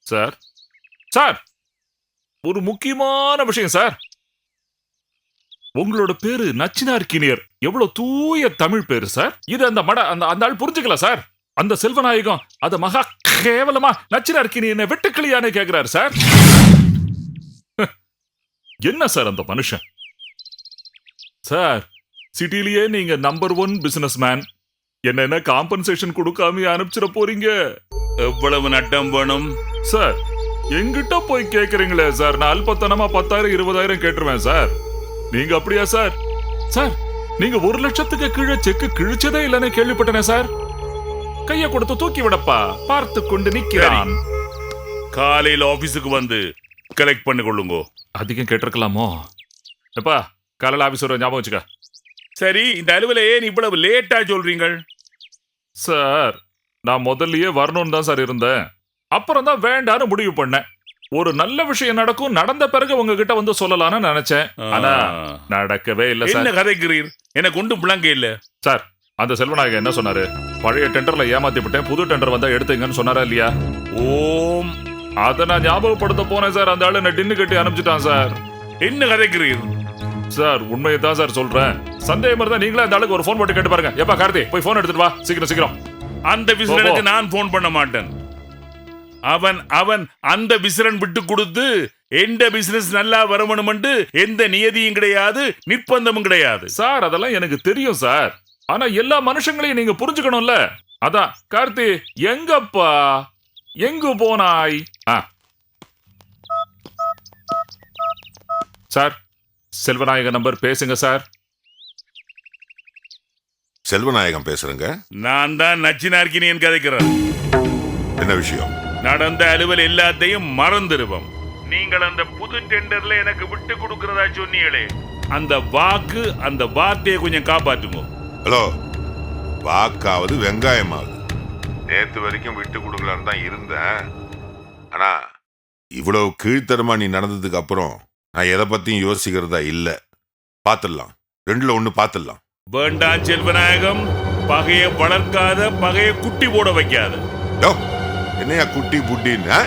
Sir sir ஒரு முக்கியமான விஷயம் சார். உங்களோட பேரு நச்சினார்கினியர் எவ்வளவு தூய தமிழ் பேரு சார். இது அந்த அந்த ஆள் புரிஞ்சுக்கல சார். அந்த செல்வநாயகம் அத மகா கேவலமா நச்சினார்கினியனை வெட்டுக்கிளியானே கேக்குறாரு சார். என்ன சார் அந்த மனுஷன் சார்? சிட்டிலேயே நீங்க நம்பர் 1 பிசினஸ் மேன். என்ன காம்பன்சேஷன் கொடுக்காம அனுப்பிச்சிட போறீங்க? எவ்வளவு நட்டம் வேணும் சார்? எங்கிட்ட போய் கேக்குறீங்களே சார். நான் அல்பத்தனமா 10,000 20,000 கேட்டுருவேன் சார். நீங்க அப்படியா சார்? சார் நீங்க 1 லட்சத்துக்கு கீழே செக்கு கிழிச்சதே இல்லன்னு கேள்விப்பட்டனே சார். கைய கொடுத்து தூக்கி விடப்பா, பார்த்து கொண்டு நிக்கிறான். காலையில் ஆபீஸுக்கு வந்து கலெக்ட் பண்ணி கொள்ளுங்க. அதிகம் கேட்டிருக்கலாமோ? எப்பா காலையில் ஆபீஸ் வர ஞாபகம் வச்சுக்க. சரி, இந்த அலுவலை ஏன் இவ்வளவு லேட்டா சொல்றீங்க? சார் நான் முதல்லயே வரணும்னு தான் சார் இருந்தேன். அப்புறம் தான் வேண்டான்னு முடிவு பண்ணேன். ஒரு நல்ல விஷயம் நடக்கும், நடந்த பிறகு உங்ககிட்ட வந்து சொல்லலாம்னு நினைச்சேன். ஆனா நடக்கவே இல்ல சார். என்ன கதைக்கிறீர்? எனக்கு ஒன்றும் பிளாங்க இல்ல சார். அந்த செல்வநாயகன் என்ன சொன்னாரு? பழைய டெண்டர்ல ஏமாத்தி விட்டேன், புது டெண்டர் வந்தா எடுத்துங்கன்னு சொன்னாரா இல்லையா? ஓம், அதை நான் ஞாபகப்படுத்த போனேன் சார். அந்த ஆளு என்ன டின்னு கட்டி அனுப்பிச்சிட்டான் சார். என்ன கதைக்கிறீர்? சார் உண்மையை தான் சார் சொல்றேன். சந்தேகம் இருந்தா நீங்களே அந்த ஆளுக்கு ஒரு போன் போட்டு கேட்டு பாருங்க. எப்பா கார்த்தி போய் போன் எடுத்துட்டு வா, சீக்கிரம் சீக்கிரம். அந்த விசிறனுக்கு நான் போன் பண்ண மாட்டேன். அவன் அந்த விசிறன் விட்டு கொடுத்து எந்த பிசினஸ் நல்லா வரணும்னு எந்த நியதியும் கிடையாது, நிர்பந்தமும் கிடையாது சார். அதெல்லாம் எனக்கு தெரியும் சார். ஆனா எல்லா மனுஷங்களையும் நீங்க புரிஞ்சுக்கணும்ல. அதான் கார்த்தி எங்கப்பா, எங்கு போனாய்? சார் செல்வநாயகம் நம்பர் பேசுங்க சார். செல்வநாயகம் பேசுறேங்க. நான் தான் நச்சினார்கினியன் கதைக்கிறேன். என்ன விஷயம்? நடந்த அலுவல் எல்லாத்தையும் மறந்துடுவோம். நீங்கள் அந்த புது டெண்டர்ல எனக்கு விட்டு கொடுக்கறதா சொன்னீங்களே, அந்த வார்த்தையை கொஞ்சம் காப்பாற்றுங்க. ஹலோ, வாக்காவது வெங்காயமாவது. நேத்து வரைக்கும் விட்டு கொடுக்கலான்னு தான் இருந்தேன். ஆனா இவ்வளவு கீழ்த்தரமா நீ நடந்ததுக்கு அப்புறம் நான் எதை பத்தியும் யோசிக்கிறதா இல்ல. பாத்துடலாம், 2ல 1 பாத்துடலாம். வேண்டாம் செல்வநாயகம், பகையை வளர்க்காத, பகையை குட்டி போட வைக்காத. என்னையா குட்டி புட்டின்னு?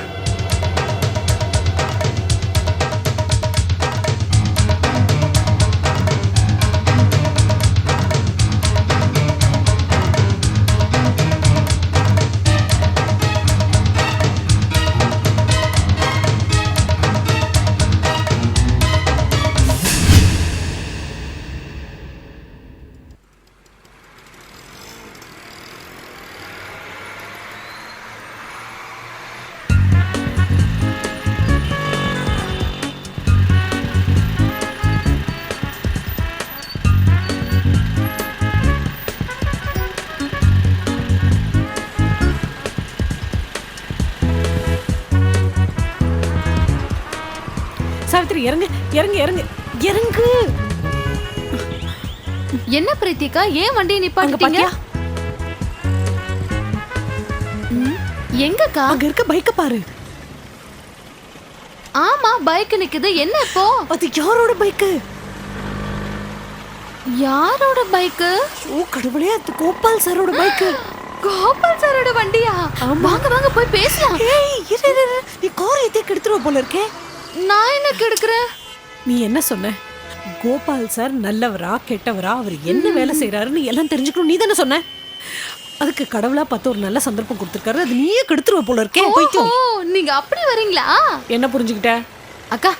சாவித்ரி இறங்கு இறங்கு இறங்கு இறங்கு. என்ன பிரீத்திகா, ஏன் வண்டியை நிப்பாட்டிட்டீங்க? எங்கக்கா? அங்க இருக்க பைக்க பாரு. ஆமா, பைக் நிக்குது. என்ன இப்போ? அது யாரோட பைக்கு? யாரோட பைக்கு? ஓ கடவுளே, அது கோபால் சாரோட பைக்கு. கோபால் சாரோட வண்டியா? வாங்க வாங்க போய் பேசலாம். ஏய் இரு, நீ கார் ஏத்தி கெடுத்துருவ போல இருக்கே. நான் என்ன கெடுக்கிறேன்? நீ என்ன சொன்ன? கோபால் சார் நல்லவரா கெட்டவரா, அவர் என்ன வேலை செய்யறாருன்னு எல்லாம் தெரிஞ்சுக்கணும் நீ தானே சொன்ன. அதுக்கு கடவுளா பார்த்து ஒரு நல்ல சந்தர்ப்பம் கொடுத்துருக்காரு. அது நீயே கெடுத்துருவ போல இருக்கே. நீங்க அப்படி வரீங்களா? என்ன புரிஞ்சுக்கிட்ட? அக்கா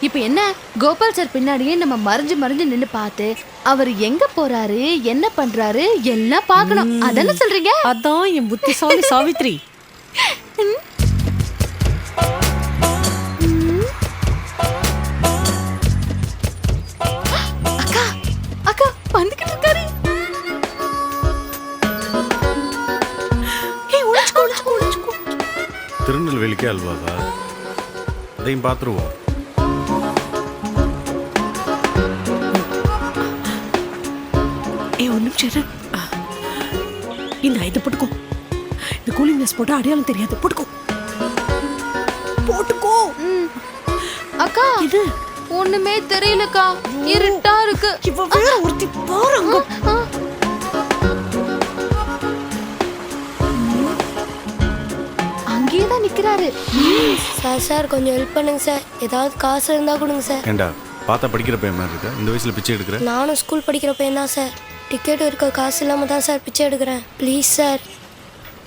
இப்ப என்ன, கோபால் சார் பின்னாடியே நம்ம மறைஞ்சு மறைஞ்சு நின்னு பார்த்து அவர் எங்க போறாரு என்ன பண்றாரு எல்லாம் பார்க்கணும், அதானே சொல்றீங்க? அதான் என் புத்திசாலி சாவித்ரி. அக்கா வந்துகிட்டு இருக்காரு. திருநெல்வேலிக்கே அல்வாவா? அதையும் பார்த்துருவோம். ஒரு நிமிஷம் இந்த இதை போட்டுக்கோ. இந்த கூலிங் கிளாஸ் போட்டா அடையாளம் தெரியாது. போட்டுக்கோ போட்டுக்கோ. அக்கா இது ஒண்ணுமே தெரியலக்கா, இருட்டா இருக்கு. இவ வேற ஒருத்தி பாருங்க. அங்கேயே கூட நிக்கிறாரு. சார் கொஞ்சம் ஹெல்ப் பண்ணுங்க சார். ஏதாவது காசு இருந்தா கொடுங்க சார். ஏண்டா பார்த்தா படிக்கிற பையன் மாதிரி இருக்கா, இந்த வயசுல பிச்சை எடுக்கிற? நானும் ஸ்கூல் படிக்கிற பையன் தான் சார். டிக்கெட் இருக்க காசு இல்லாமல் தான் சார் பிச்சை எடுக்கிறேன். ப்ளீஸ் சார்,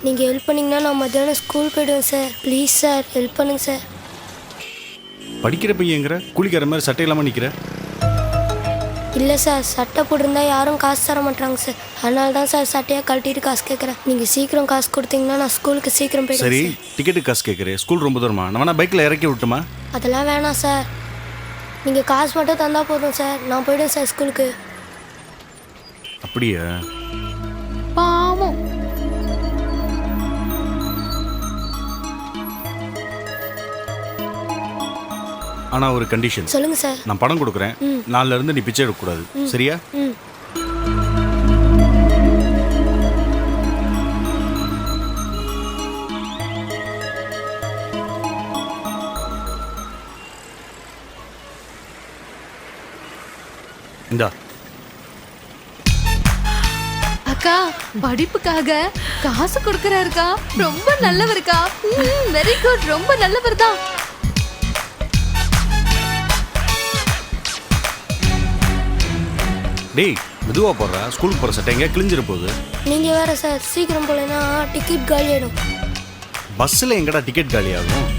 நீங்கள் ஹெல்ப் பண்ணிங்கன்னா நான் மத்தியானம் ஸ்கூல் போய்டுவேன் சார். ப்ளீஸ் சார், ஹெல்ப் பண்ணுங்க சார். படிக்கிற பையங்கிற கூலிக்கார மாதிரி சட்டை இல்லாமல் நிற்கிற? இல்லை சார், சட்டை போட்டிருந்தா யாரும் காசு தர மாட்டாங்க சார். அதனால தான் சார் சட்டையாக கழட்டிட்டு காசு கேட்குறேன். நீங்கள் சீக்கிரம் காசு கொடுத்தீங்கன்னா நான் ஸ்கூலுக்கு சீக்கிரம் சரி, போய்டுவேன் சார். டிக்கெட்டு காசு கேட்குறேன். ஸ்கூல் ரொம்ப தூரமா? நான் வேணா பைக்கில் இறக்கி விட்டுமா? அதெல்லாம் வேணாம் சார், நீங்கள் காசு மட்டும் தந்தால் போதும் சார். நான் போய்டுவேன் சார் ஸ்கூலுக்கு. அப்படியா? பாவம். ஆனால் ஒரு கண்டிஷன். சொல்லுங்கள் சார். நான் பணம் கொடுக்குறேன், நாளில் இருந்து நீ பிச்சை எடுக்கக்கூடாது, சரியா? ம். இந்தா. அக்கா, படிப்புக்காக காசு கொடுக்கறாருக்கா. ரொம்ப நல்லவருக்கா. வெரி குட், ரொம்ப நல்லவர் தான். டேய், மெதுவாக போடுறா. ஸ்கூலுக்கு போகிற சட்டை எங்கேயா கிழிஞ்சிட போகுது. நீங்கள் வேறு சார், சீக்கிரம் போகலன்னா டிக்கெட் காலி ஆகிடும். பஸ்ஸில் எங்கடா டிக்கெட் காலி ஆகும்?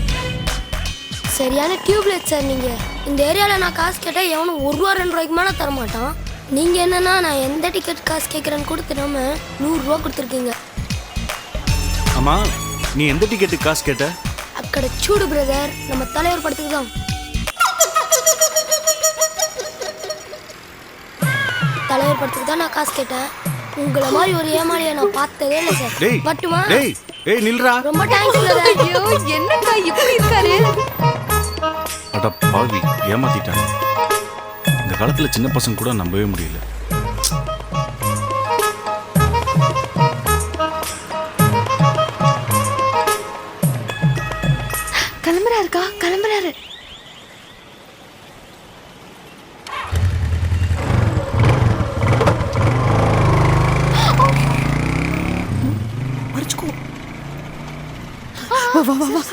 சரியான டியூப்லைட் சார். நீங்கள் இந்த ஏரியாவில் நான் காசு கேட்டால் எவனும் 1 ரூபா 2 ரூபாய்க்கு மேலே தர மாட்டான். நீங்கள் என்னன்னா நான் எந்த டிக்கெட் காசு கேட்குறேன்னு கொடுத்துடாம 100 ரூபா கொடுத்துருக்கீங்க. ஆமாம், நீ எந்த டிக்கெட்டுக்கு காசு கேட்ட? அக்கட சூடு பிரதர், நம்ம தலைவர் படத்துக்கு தான். தலைவர் படத்துக்கு தான் நான் காசு கேட்டேன். உங்களை மாதிரி ஒரு ஏமாளியை நான் பார்த்ததே இல்லை சார். டேய், பட்டுமா? டேய், ஏய் நில்றா. ரொம்ப தேங்க்ஸ் பிரதர். ஐயோ, என்னக்கா இப்படி இருக்காரு? அட பாவி, ஏமாத்திட்டாங்க. இந்த காலத்தில் சின்ன பசங்க கூட நம்பவே முடியல. கிளம்புறாருக்கா, கிளம்புறாரு. மறைச்சுக்கோ. வா வா வா வா.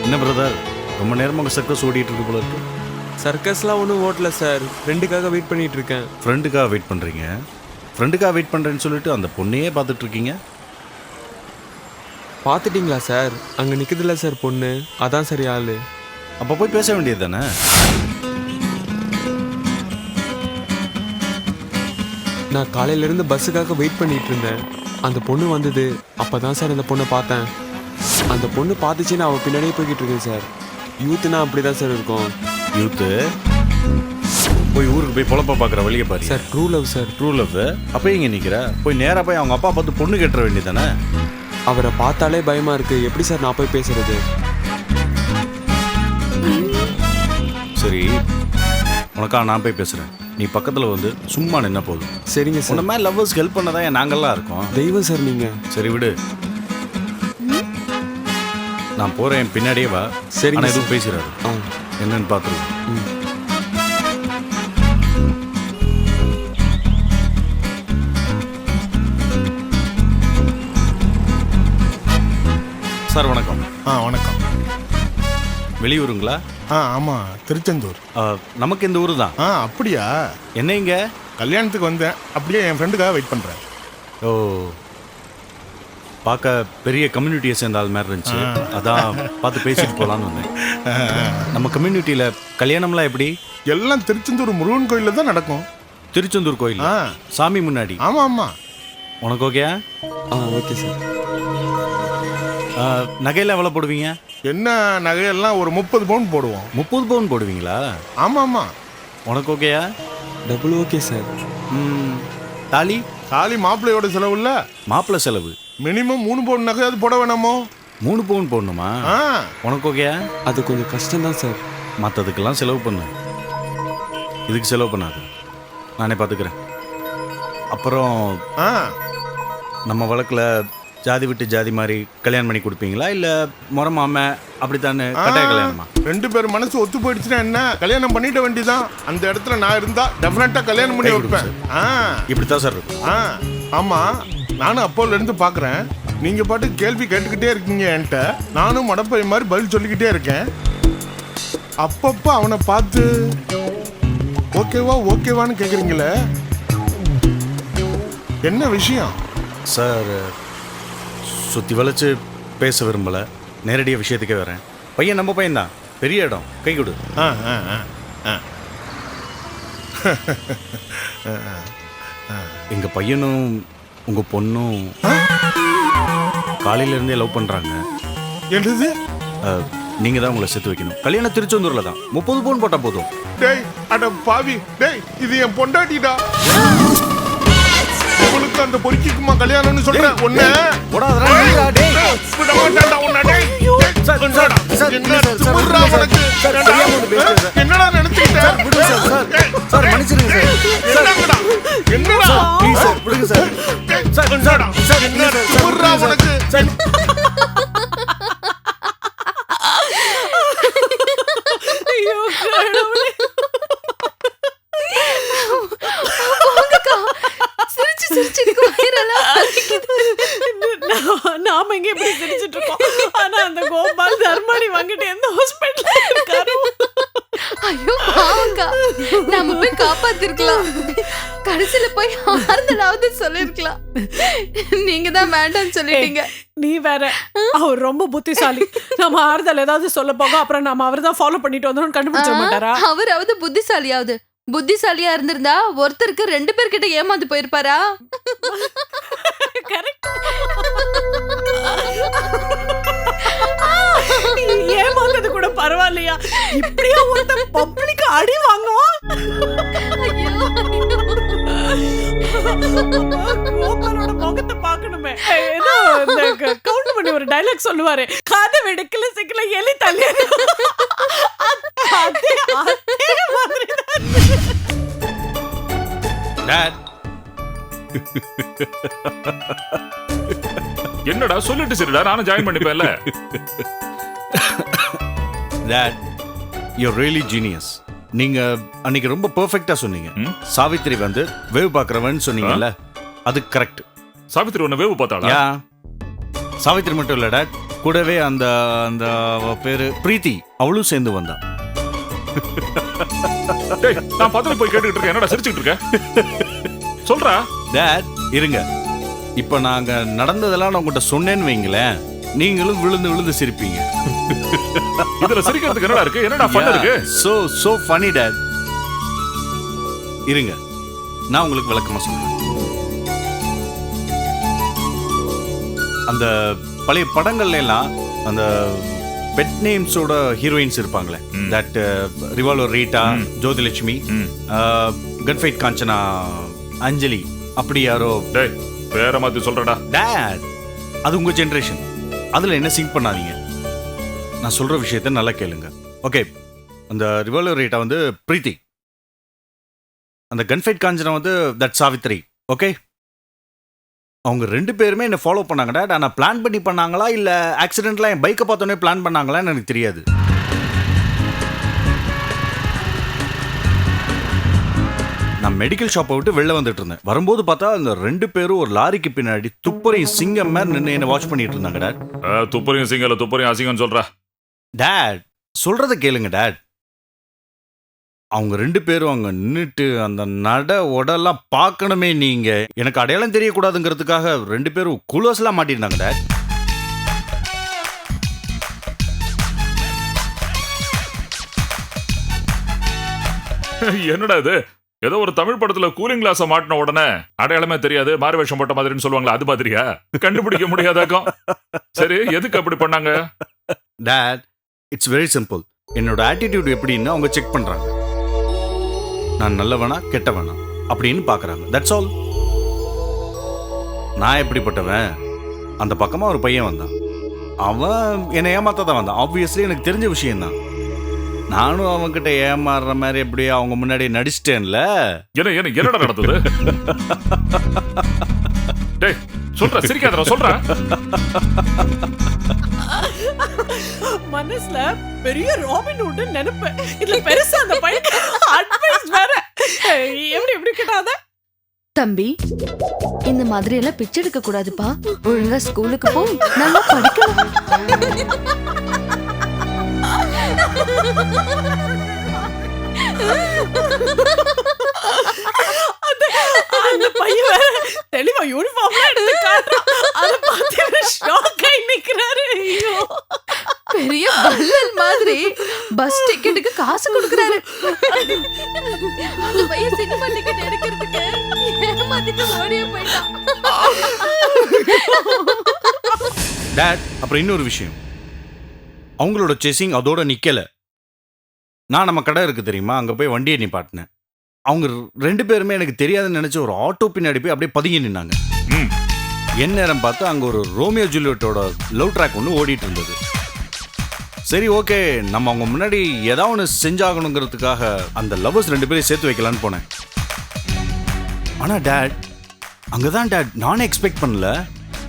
என்ன பிரதர், ரொம்ப நேரமாக சர்க்கஸ் ஓடிட்டு இருக்கு போல இருக்கு. சர்க்கஸ்லாம் ஒன்றும் ஓட்டல சார், ஃப்ரெண்டுக்காக வெயிட் பண்ணிட்டு இருக்கேன். ஃப்ரெண்டுக்காக வெயிட் பண்ணுறீங்க? ஃப்ரெண்டுக்காக வெயிட் பண்ணுறேன்னு சொல்லிட்டு அந்த பொண்ணையே பார்த்துட்டு இருக்கீங்க. பார்த்துட்டிங்களா சார்? அங்கே நிற்குதுல்ல சார் பொண்ணு, அதான் சரி ஆளு. அப்போ போய் பேச வேண்டியது தானே? நான் காலையிலேருந்து பஸ்ஸுக்காக வெயிட் பண்ணிட்டு இருந்தேன். அந்த பொண்ணு வந்தது, அப்போ தான் சார் அந்த பொண்ணை பார்த்தேன். அந்த பொண்ணு பார்த்துச்சுன்னு அவள் பின்னாடியே போய்கிட்டு இருக்கேன் சார். யூத்துனா அப்படி தான் சார் இருக்கும். யூத்து போய் ஊருக்கு போய் பொழப்ப பார்க்குற வழியை பாரு sir. True love sir. True love. அப்போ இங்கே நிற்கிற, போய் நேராக போய் அவங்க அப்பா பார்த்து பொண்ணு கட்டுற வேண்டியது தானே? அவரை பார்த்தாலே பயமாக இருக்குது. எப்படி சார் நான் போய் பேசுறது? சரி, உனக்கா நான் போய் பேசுகிறேன். நீ பக்கத்தில் வந்து சும்மா நின்ன போதும். சரிங்க உன்ன சார். மாதிரி லவ்வர்ஸ்க்கு ஹெல்ப் பண்ண தான் நாங்கள்லாம் இருக்கோம். தெய்வம் சார் நீங்கள். சரி விடு, நான் போகிறேன், பின்னாடியே வா. சரிங்க ஆனால் சார். எதுவும் பேசுகிறாரு, ஆ. என்னன்னு பார்த்துருவோம். சார் வணக்கம். வணக்கம். வெளியூருங்களா? ஆமாம், திருச்செந்தூர். நமக்கு இந்த ஊரு தான். அப்படியா? என்ன இங்க? கல்யாணத்துக்கு வந்தேன், அப்படியே என் ஃப்ரெண்டுக்காக வெயிட் பண்ணுறேன். ஓ, பார்க்க பெரிய கம்யூனிட்டியை சேர்ந்த ஆள் மாதிரி இருந்துச்சு, அதான் பார்த்து பேசிட்டு போகலான்னு வந்தேன். நம்ம கம்யூனிட்டியில் கல்யாணம்லாம் எப்படி? எல்லாம் திருச்செந்தூர் முருகன் கோயிலில் தான் நடக்கும். திருச்செந்தூர் கோயில் சாமி முன்னாடி? ஆமாம் ஆமாம். உனக்கு ஓகேயா? Okay sir. நகையெல்லாம் எவ்வளோ போடுவீங்க? என்ன நகையெல்லாம் ஒரு 30 பவுன் போடுவோம். 30 பவுன் போடுவீங்களா? ஆமாம் ஆமாம். உனக்கு ஓகேயா? Double okay sir. தாலி? தாலி மாப்பிள்ளையோட செலவு இல்லை, மாப்பிள்ளை செலவு. மினிமம் 3 பவுன் நகை அது போட வேணாமோ? 3 பவுன் போடணுமா? உனக்கு ஓகேயா? அது கொஞ்சம் கஷ்டம்தான் சார். மற்றதுக்கெல்லாம் செலவு பண்ணு, இதுக்கு செலவு பண்ணாது, நானே பார்த்துக்கிறேன். அப்புறம் நம்ம வழக்கில் ஜாதி விட்டு ஜாதி மாதிரி கல்யாணம் பண்ணி கொடுப்பீங்களா, இல்லை முறை மாம அப்படித்தானே கட்டாய கல்யாணமா? 2 பேர் மனசு ஒத்து போயிடுச்சுன்னா என்ன, கல்யாணம் பண்ணிட வேண்டியதான். அந்த இடத்துல நான் இருந்தா டெஃபினட்டா கல்யாணம் பண்ணி வைப்பேன். இப்படித்தான் சார் இருக்கும். ஆமா, நானும் அப்போல இருந்து பாக்குறேன். நீங்க பாட்டு கேள்வி கேட்டுக்கிட்டே இருக்கீங்க என்கிட்ட, நானும் மடப்பை மாதிரி பதில் சொல்லிக்கிட்டே இருக்கேன். அப்பப்ப அவனை பார்த்து ஓகேவா ஓகேவான்னு கேக்குறீங்களே, என்ன விஷயம் சார்? சுற்றி வளைச்சு பேச விரும்பலை, நேரடியாக விஷயத்துக்கே வரேன். பையன் நம்ம பையன்தான், பெரிய இடம், கை கொடு. எங்கள் பையனும் உங்கள் பொண்ணும் காலையிலேருந்தே லவ் பண்ணுறாங்க. என்னது? நீங்கள் தான் உங்களை சேர்த்து வைக்கணும். கல்யாணம் திருச்செந்தூரில் தான், 30 பவுன் போட்டால் போதும். டேய் அட பாவி, டேய் இது என் பொண்டாட்டிடா. உங்களுக்கு அந்த பொறுக்கிக்குமா கல்யாணம்னு சொல்றேன். ஒண்ணு என்னடா நினைச்சுக்கிட்ட? நாம இங்க இப்படி சிரிச்சிட்டு இருக்கோம், ஆனா அந்த கோபால் தர்மாடி வாங்கிட்டு எந்த ஹாஸ்பிட்டல்ல இருக்காரு? ஐயோ பாவக்கா, நாம போய் காப்பாத்திருக்கலாம், கடைசியில போய் ஆறுதலாவது சொல்லிருக்கலாம். நீங்க தான் வேண்டாம்னு சொல்லிட்டீங்க. நீ வேற, அவர் ரொம்ப புத்திசாலி. நம்ம ஆறுதல் ஏதாவது சொல்ல போக அப்புறம் நாம அவர் தான் ஃபாலோ பண்ணிட்டு வந்தோம்னு கண்டுபிடிச்ச மாட்டாரா? அவராவது புத்திசாலியாவது. புத்திசாலியா இருந்திருந்தா ஒருத்தருக்கு 2 பேர்கிட்ட ஏமாந்து போயிருப்பாரா? ஏமாந்தது கூட பரவாயில்லையா, இப்படியா ஒருத்தர் பப்ளிக் அடி வாங்குவான்? கோபாலோட முகத்தை பார்க்கணுமே. ஏதோ கவுண்ட் பண்ணி ஒரு டைலாக் சொல்லுவாரு, காதை வெடுக்கல சிக்கல எலி தள்ளி. அதே மாதிரி என்னடா சொல்லிட்டு சரிடா, நானும் join பண்ணிப்பேன்ல. Dad, you're really genius. நீங்க அன்னைக்கு ரொம்ப பெர்ஃபெக்ட்டா சொன்னீங்க. சாவித்திரி வந்து வேவ் பார்க்கறவன்னு சொன்னீங்கல்ல, அது கரெக்ட். சாவித்திரி உன்னை வேவு பார்த்தாளா? யா, சாவித்திரி மட்டும் இல்ல டாட், கூடவே அந்த அந்த பேரு பிரீத்தி, அவளும் சேர்ந்து வந்தா. டேய், நான் பதவி போய் கேட்டுக்கிட்டு இருக்கேன், என்னடா சிரிச்சுக்கிட்டு இருக்க? சொல்றா. டாட் இருங்க, இப்போ நாங்க நடந்ததெல்லாம் நான் உங்கள்கிட்ட சொன்னேன்னு வைங்களேன், நீங்களும் விழுந்து விழுந்து சிரிப்பீங்க. இதுல சிரிக்கிறதுக்கு என்னடா இருக்கு? என்னடா ஃபன் இருக்கு? so funny dad. இருங்க, நான் உங்களுக்கு விளக்கமா சொல்றேன். அந்த பழைய படங்கள்ல எல்லாம் அந்த பெட் நேம்ஸோட ஹீரோயின்ஸ் இருப்பாங்களே, that revolver Rita, Jyothilakshmi, gunfight Kanchana, Anjali, அப்படி யாரோ. டேய், வேற மாதிரி சொல்றடா. டாட், அது உங்க ஜெனரேஷன், அதுல என்ன சிங்க் பண்ணாதீங்க. நான் சொல்ற விஷயத்த நல்லா கேளுங்க. ஓகே, அந்த ரிவால்வர் ரீட்டா வந்து பிரீத்தி, அந்த கன்ஃபைட் காஞ்சனா வந்து தட் சாவித்ரி. ஓகே, அவங்க 2 பேருமே என்ன ஃபாலோ பண்ணாங்க டாட். ஆனால் பிளான் பண்ணி பண்ணாங்களா இல்லை ஆக்சிடென்ட்லாம் என் பைக்கை பார்த்தோன்னே பிளான் பண்ணாங்களான்னு எனக்கு தெரியாது. நான் மெடிக்கல் ஷாப்பை விட்டு வெளில வந்துட்டு இருந்தேன். வரும்போது பார்த்தா அந்த 2 பேரும் ஒரு லாரிக்கு பின்னாடி துப்புரையும் சிங்கம் மாதிரி நின்று என்ன வாட்ச் பண்ணிட்டு இருந்தாங்க டாட். துப்புரையும் சிங்கல துப்புரையும் அசிங்கன்னு சொல்றா டாட். சொல்றத கேளுங்க டேட். அவங்க 2 பேரும் அங்க நின்னுட்டு அந்த நட உடெல்லாம் பார்க்கணுமே நீங்க. எனக்கு அடையாளம் தெரியக்கூடாதுங்கிறதுக்காக 2 பேரும் குளோஸ்லாம் மாட்டிருந்தாங்க டேட். என்னடா இது? ஏதோ ஒரு தமிழ் படத்துல கூலிங் கிளாஸ மாட்டின உடனே அடையாளமே தெரியாது, மாறு வேஷம் போட்ட மாதிரின்னு சொல்லுவாங்களா, அது மாதிரியா? கண்டுபிடிக்க முடியாதாக்கும். சரி, எதுக்கு அப்படி பண்ணாங்க? Date, it's very simple. என்னோட ஆட்டிடியூட் எப்படின்னு அவங்க செக் பண்றாங்க. நான் நல்லவனா கெட்டவனா அப்படின்னு பார்க்கறாங்க. That's all. நான் எப்படிப்பட்டவன்? அந்த பக்கமா ஒரு பையன் வந்தான். அவன் என்னை ஏமாத்த தான் வந்தான். ஆப்வியஸ்லி எனக்கு தெரிஞ்ச விஷயம்தான். நானும் அவன்கிட்ட ஏமாறுற மாதிரி எப்படியே அவங்க முன்னாடி நடிச்சிட்டேன்ல. என்னடா நடந்தது? டேய், சொல்ற, சிரிக்காதடா, சொல்ற. மனசுல பெரிய ராபின் ஹுட் நினைப்பேன். இதுல பெருசா அந்த பையன் அட்வைஸ் வேற. எப்படி கேட்டாத? தம்பி, இந்த மாதிரி எல்லாம் பிச்சை எடுக்க கூடாதுப்பா. ஒழுங்கா ஸ்கூலுக்கு போ, நல்லா படிக்கணும். அந்த பையன் வேற தெளிவா யூனிஃபார்ம்ல எடுத்து காட்டுறான். அத பார்த்து ஷாக் ஆகி நிக்கிறாரு. ஐயோ, பெரிய வள்ளல் மாதிரி பஸ் டிக்கெட்டுக்கு காசு கொடுக்கறாரு. அந்த பையன் சினிமா டிக்கெட் எடுக்கிறதுக்கு ஏமாத்திட்டு ஓடியே போயிட்டான். டேட், அப்புறம் இன்னொரு விஷயம். அவங்களோட சேசிங் அதோட நிக்கல. நான் நம்ம கடை இருக்கு தெரியுமா, அங்க போய் வண்டியை நிப்பாட்டினேன். அவங்க 2 பேருமே எனக்கு தெரியாதுன்னு நினைச்ச ஒரு ஆட்டோ பின்னாடி போய் அப்படியே பதுங்கி நின்னாங்க. என் நேரம் பார்த்து அங்க ஒரு ரோமியோ ஜூலியட்டோட லவ் ட்ராக் ஒன்று ஓடிட்டு இருந்தது. சரி, ஓகே, நம்ம அவங்க முன்னாடி ஏதாவது ஒன்று செஞ்சாகணுங்கிறதுக்காக அந்த லவ்வர்ஸ் 2 பேரையும் சேர்த்து வைக்கலான்னு போனேன். ஆனா டேட், அங்கதான் டேட் நானே எக்ஸ்பெக்ட் பண்ணல.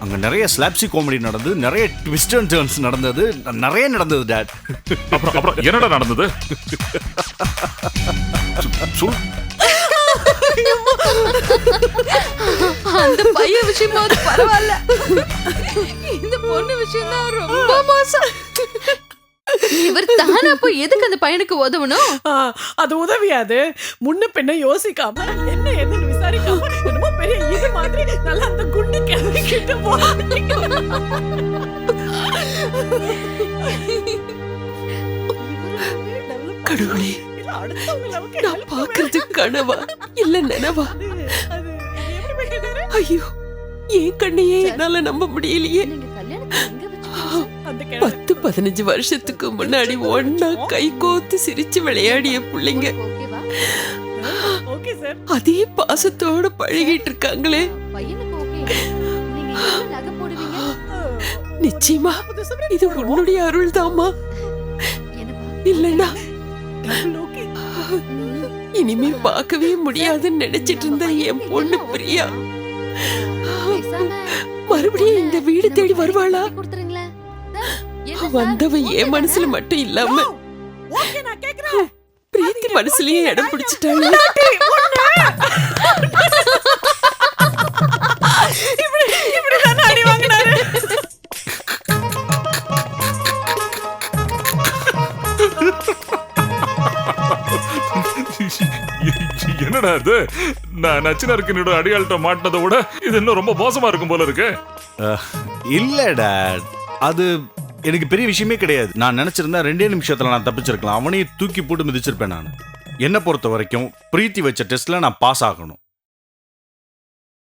அங்க நிறைய ஸ்லாப்சி காமெடி நடந்தது, நிறைய ட்விஸ்ட் அண்ட் டர்ன்ஸ் நடந்தது, நிறைய நடந்தது டேட். அப்புறம் என்னடா நடந்தது? அந்த பையன் விஷயமாவது பரவாயில்ல, இந்த பொண்ணு விஷயம் தான் ரொம்ப மோசம். இவர் தானா போய் எதுக்கு அந்த பையனுக்கு உதவணும்? அது உதவியாது. முன்ன பின்ன யோசிக்காம என்ன ஏதுன்னு விசாரிக்காம என்னமோ பெரிய இது மாதிரி நல்லா அந்த குண்டு கிளம்பி கிட்ட போறாங்க. கடவுளே, நான் பாக்குறது கனவா இல்ல நினைவா? ஐயோ, என் கண்ணையே என்னால நம்ப முடியலையே. 10-15 வருஷத்துக்கு முன்னாடி ஒன்னா கை கோத்து சிரிச்சு விளையாடிய பிள்ளைங்க அதே பாசத்தோட பழகிட்டு இருக்காங்களே. நிச்சயமா இது உன்னுடைய அருள் தாமா. இல்லைன்னா இனிமே பார்க்கவே முடியாதுன்னு நினைச்சிட்டு இருந்த என் பொண்ணு பிரியா மறுபடியும் இந்த வீடு தேடி வருவாளா? வந்தவ என் மனசுல மட்டும் இல்லாம பிரீத்தி மனசுலயே இடம் பிடிச்சிட்டாங்க. இப்படிதான் அடி வாங்கினாரு. என்னடா இது? நான் நச்சினருக்கு அடியாள்கிட்ட மாட்டினதை விட இது இன்னும் ரொம்ப மோசமா இருக்கும் போல இருக்கு. இல்ல டேட், அது எனக்கு பெரிய விஷயமே கிடையாது. நான் நினைச்சிருந்தா 2 நிமிஷத்துல நான் தப்பிச்சிருக்கலாம். அவனையும் தூக்கி போட்டு மிதிச்சிருப்பேன். நான் என்னை பொறுத்த வரைக்கும் பிரீத்தி வச்ச டெஸ்ட்ல நான் பாஸ் ஆகணும்.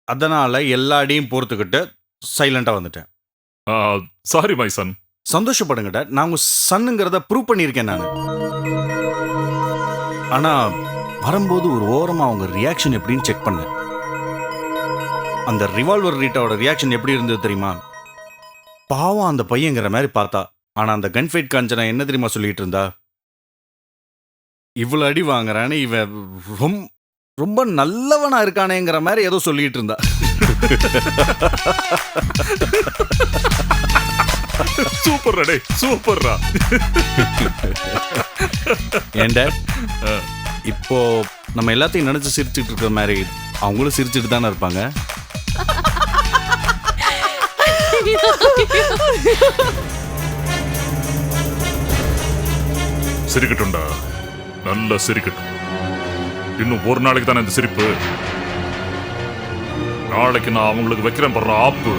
அதனால எல்லா அடியும் பொறுத்துக்கிட்டு சைலண்டா வந்துட்டேன். Sorry my son. சந்தோஷப்படுங்க டேட், நான் உங்க சன்னுங்கிறத ப்ரூவ் பண்ணியிருக்கேன் நான். ஆனா வரும்போது ஒரு ஓரமா அவங்க ரியாக்ஷன் எப்படின்னு செக் பண்ணேன். அந்த ரிவால்வர் ரீட்டாவோட ரியாக்ஷன் எப்படி இருந்தது தெரியுமா? பாவம் அந்த பையங்கிற மாதிரி பார்த்தா. ஆனா அந்த கன்ஃபைட் காஞ்சனா என்ன தெரியுமா சொல்லிட்டு இருந்தா? இவ்வளவு அடி வாங்குறான்னு இவன் ரொம்ப நல்லவனா இருக்கானேங்கிற மாதிரி ஏதோ சொல்லிட்டு இருந்தா. சூப்பர்ரா டேய், சூப்பர்ரா. ஏண்டா இப்போ நம்ம எல்லாத்தையும் நினைச்சு சிரிச்சுட்டு இருக்கிற மாதிரி அவங்களும் சிரிச்சுட்டு தானே இருப்பாங்க. சிரிக்கட்டும்டா, நல்லா சிரிக்கட்டும். இன்னும் ஒரு நாளைக்கு தானே இந்த சிரிப்பு. நாளைக்கு நான் அவங்களுக்கு வைக்கிறேன் படுற ஆப்பு.